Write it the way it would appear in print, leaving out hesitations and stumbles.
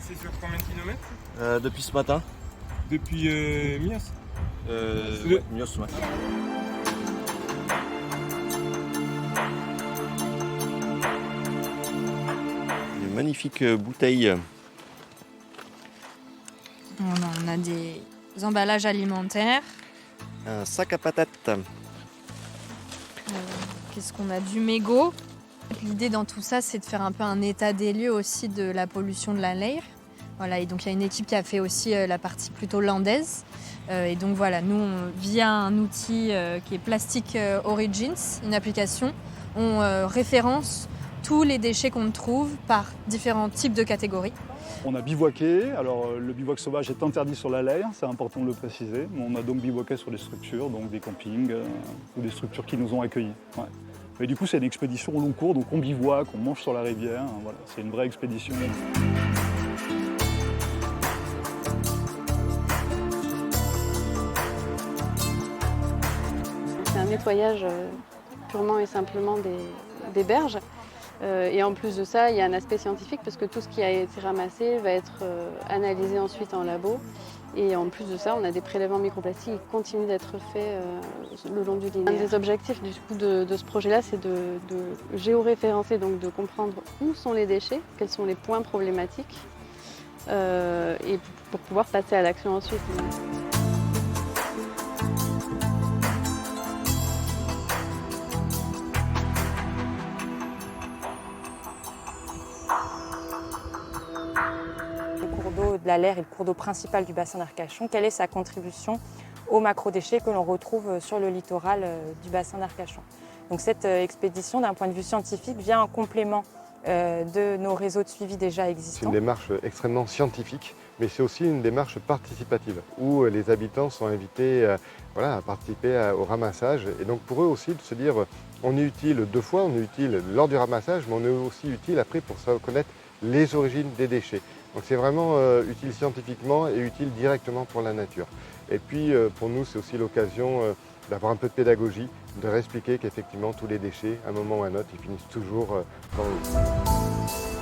C'est sur combien de kilomètres? Depuis ce matin. Depuis Mios. Ouais, Mios, ouais. Une magnifique bouteille. On a des emballages alimentaires. Un sac à patates. Qu'est-ce qu'on a? Du mégot. L'idée dans tout ça, c'est de faire un peu un état des lieux aussi de la pollution de la Leyre. Voilà, et donc il y a une équipe qui a fait aussi la partie plutôt landaise. Et donc voilà, nous, via un outil qui est Plastic Origins, une application, on référence tous les déchets qu'on trouve par différents types de catégories. On a bivouaqué, alors le bivouac sauvage est interdit sur la Leyre, c'est important de le préciser. On a donc bivouaqué sur des structures, donc des campings ou des structures qui nous ont accueillis. Ouais. Et du coup, c'est une expédition au long cours, donc on bivouaque, on mange sur la rivière, voilà, c'est une vraie expédition. C'est un nettoyage purement et simplement des berges. Et en plus de ça, il y a un aspect scientifique parce que tout ce qui a été ramassé va être analysé ensuite en labo. Et en plus de ça, on a des prélèvements microplastiques qui continuent d'être faits le long du linéaire. Un des objectifs du coup, de ce projet-là, c'est de géoréférencer, donc de comprendre où sont les déchets, quels sont les points problématiques, et pour pouvoir passer à l'action ensuite. Le cours d'eau de la Leyre est le cours d'eau principal du bassin d'Arcachon. Quelle est sa contribution aux macrodéchets que l'on retrouve sur le littoral du bassin d'Arcachon? Donc cette expédition, d'un point de vue scientifique, vient en complément de nos réseaux de suivi déjà existants. C'est une démarche extrêmement scientifique, mais c'est aussi une démarche participative, où les habitants sont invités à participer au ramassage. Et donc pour eux aussi de se dire, on est utile deux fois, on est utile lors du ramassage, mais on est aussi utile après pour connaître les origines des déchets. Donc c'est vraiment utile scientifiquement et utile directement pour la nature. Et puis pour nous, c'est aussi l'occasion d'avoir un peu de pédagogie, de réexpliquer qu'effectivement tous les déchets, à un moment ou à un autre, ils finissent toujours dans l'eau.